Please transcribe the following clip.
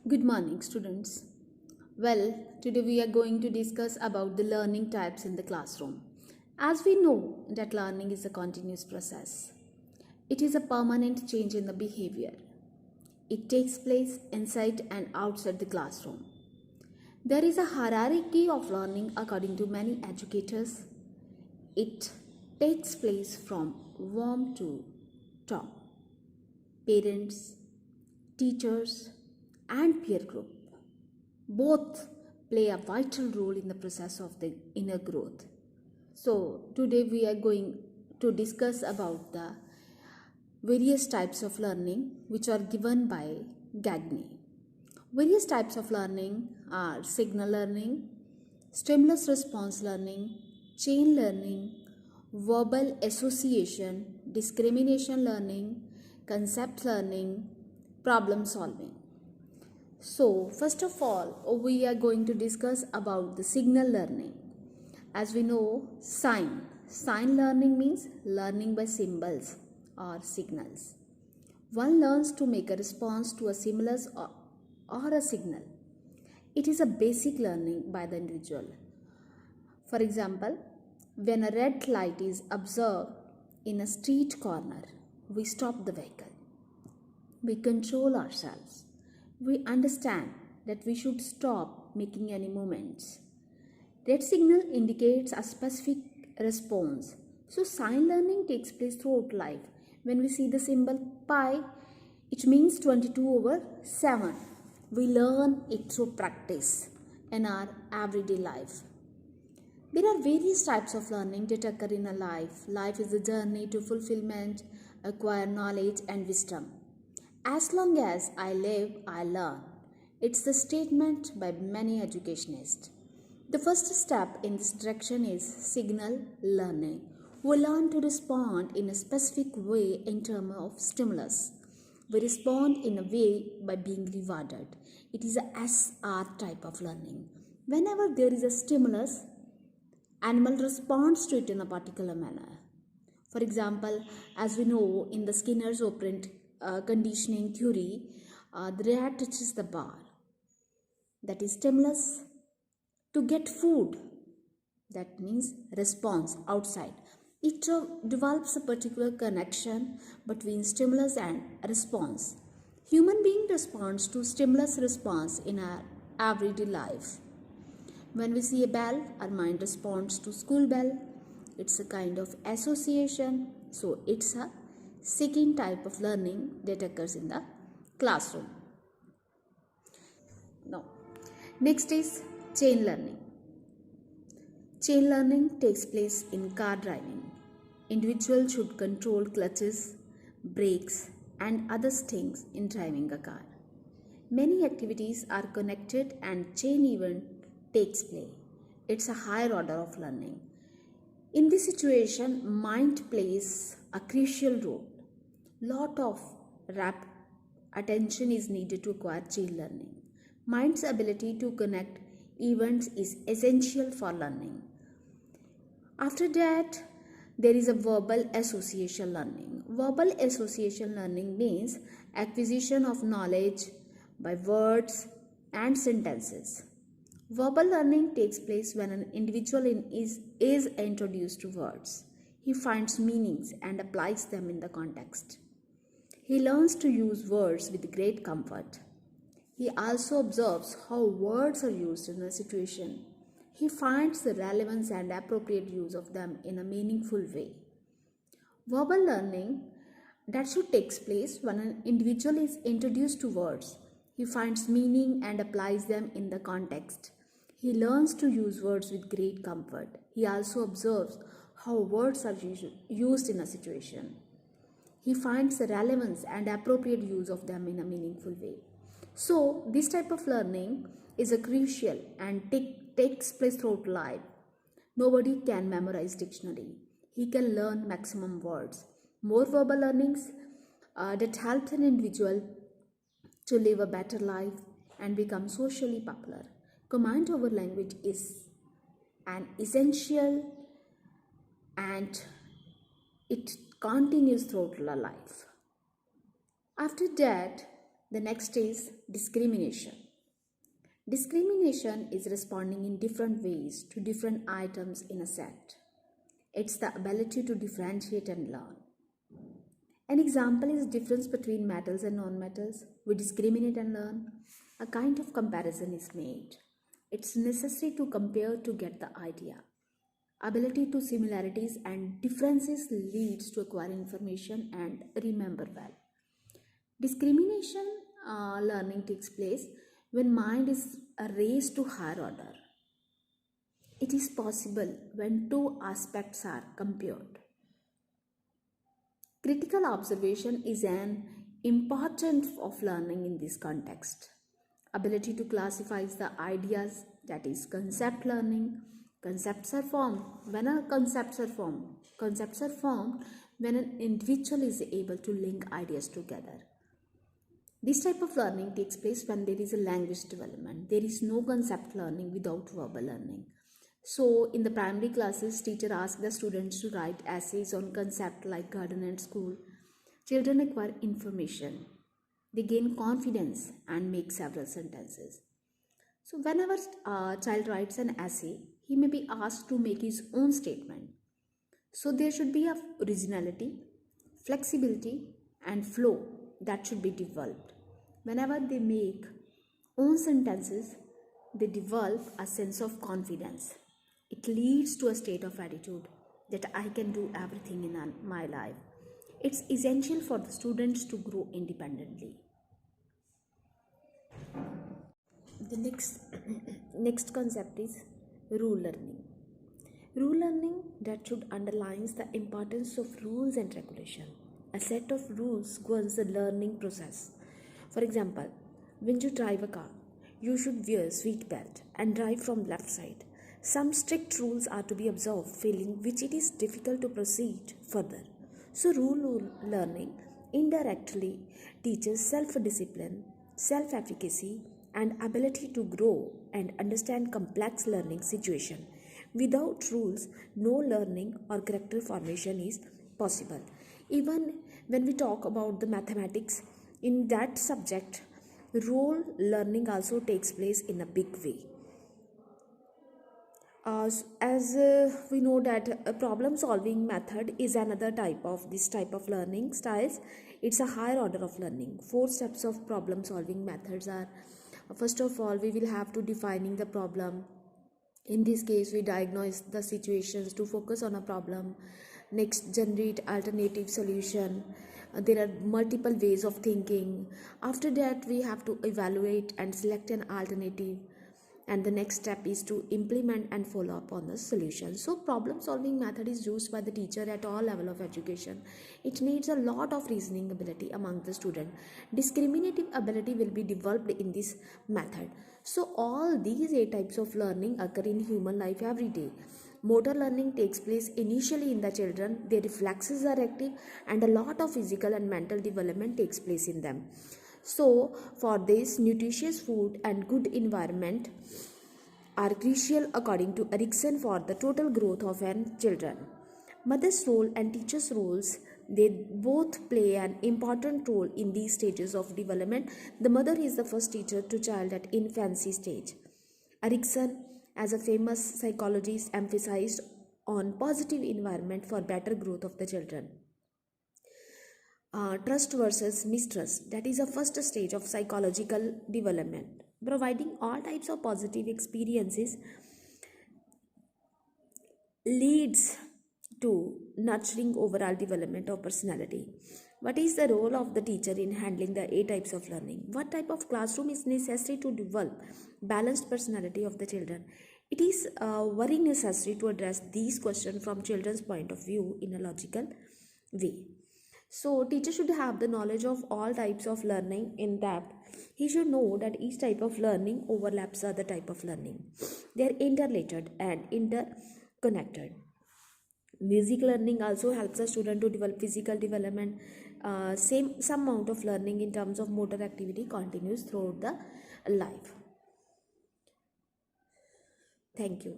Good morning, students. Well, today we are going to discuss about the learning types in the classroom. As we know that learning is a continuous process. It is a permanent change in the behavior. It takes place inside and outside the classroom. There is a hierarchy of learning according to many educators. It takes place from warm to top. Parents, teachers, and peer group both play a vital role in the process of the inner growth. So today we are going to discuss about the various types of learning which are given by Gagne. Various types of learning are signal learning, stimulus response learning, chain learning, verbal association, discrimination learning, concept learning, problem solving. So first of all, we are going to discuss about the signal learning. As we know, sign learning means learning by symbols or signals. One learns to make a response to a stimulus or a signal. It is a basic learning by the individual. For example, when a red light is observed in a street corner, we stop the vehicle. We control ourselves. We understand that we should stop making any movements. Red signal indicates a specific response. So sign learning takes place throughout life. When we see the symbol pi, it means 22/7. We learn it through practice in our everyday life. There are various types of learning that occur in a life. Life is a journey to fulfillment, acquire knowledge and wisdom. As long as I live, I learn. It's the statement by many educationists. The first step in this direction is signal learning. We learn to respond in a specific way in terms of stimulus. We respond in a way by being rewarded. It is a SR type of learning. Whenever there is a stimulus, animal responds to it in a particular manner. For example, as we know in the Skinner's operant conditioning theory, the rat touches the bar. That is stimulus. To get food, that means response outside. It develops a particular connection between stimulus and response. Human being responds to stimulus response in our everyday life. When we see a bell, our mind responds to school bell. It's a kind of association. So it's a second type of learning that occurs in the classroom. Now, next is chain learning. Chain learning takes place in car driving. Individuals should control clutches, brakes, and other things in driving a car. Many activities are connected and chain event takes place. It's a higher order of learning. In this situation, mind plays a crucial role. Lot of rapt attention is needed to acquire chain learning. Mind's ability to connect events is essential for learning. After that, there is a verbal association learning. Verbal association learning means acquisition of knowledge by words and sentences. Verbal learning takes place when an individual is introduced to words. He finds meanings and applies them in the context. He learns to use words with great comfort. He also observes how words are used in a situation. He finds the relevance and appropriate use of them in a meaningful way. Verbal learning that should take place when an individual is introduced to words. He finds meaning and applies them in the context. He learns to use words with great comfort. He also observes how words are used in a situation. He finds the relevance and appropriate use of them in a meaningful way. So, this type of learning is a crucial and takes place throughout life. Nobody can memorize dictionary. He can learn maximum words. More verbal learnings that help an individual to live a better life and become socially popular. Command over language is an essential and it continues throughout life. After that, The next is discrimination. Discrimination is responding in different ways to different items in a set. It's the ability to differentiate and learn. An example is difference between metals and non-metals. We discriminate and learn. A kind of comparison is made. It's necessary to compare to get the idea. Ability to similarities and differences leads to acquire information and remember well. Discrimination learning takes place when mind is raised to higher order. It is possible when two aspects are compared. Critical observation is an important of learning in this context. Ability to classify the ideas, that is concept learning. Concepts are formed when an individual is able to link ideas together. This type of learning takes place when there is a language development. There is no concept learning without verbal learning. So in the primary classes, teacher asks the students to write essays on concept like garden and school. Children acquire information. They gain confidence and make several sentences. So whenever a child writes an essay, he may be asked to make his own statement. So there should be a originality, flexibility and flow that should be developed. Whenever they make own sentences, they develop a sense of confidence. It leads to a state of attitude that I can do everything in my life. It's essential for the students to grow independently. The next concept is rule learning. Rule learning that should underlines the importance of rules and regulation. A set of rules governs the learning process. For example, when you drive a car, you should wear seat belt and drive from left side. Some strict rules are to be observed, failing which it is difficult to proceed further. So rule learning indirectly teaches self-discipline, self-efficacy and ability to grow and understand complex learning situation. Without rules, no learning or character formation is possible. Even when we talk about the mathematics, in that subject, rule learning also takes place in a big way. As we know that a problem solving method is another type of this type of learning styles. It's a higher order of learning. 4 steps of problem solving methods are, first of all, we will have to defining the problem. In this case, we diagnose the situations to focus on a problem. Next, generate alternative solution. There are multiple ways of thinking. After that, we have to evaluate and select an alternative. And the next step is to implement and follow up on the solution. So problem solving method is used by the teacher at all level of education. It needs a lot of reasoning ability among the student. Discriminative ability will be developed in this method. So all these 8 types of learning occur in human life every day. Motor learning takes place initially in the children. Their reflexes are active and a lot of physical and mental development takes place in them. So for this, nutritious food and good environment are crucial according to Erikson for the total growth of an children. Mother's role and teacher's roles, they both play an important role in these stages of development. The mother is the first teacher to child at infancy stage. Erikson, as a famous psychologist, emphasized on positive environment for better growth of the children. Trust versus mistrust, that is a first stage of psychological development. Providing all types of positive experiences leads to nurturing overall development of personality. What is the role of the teacher in handling the 8 types of learning? What type of classroom is necessary to develop balanced personality of the children? It is very necessary to address these questions from children's point of view in a logical way. So teacher should have the knowledge of all types of learning in depth. He should know that each type of learning overlaps other type of learning. They are interrelated and interconnected. Music learning also helps a student to develop physical development. Some amount of learning in terms of motor activity continues throughout the life. Thank you.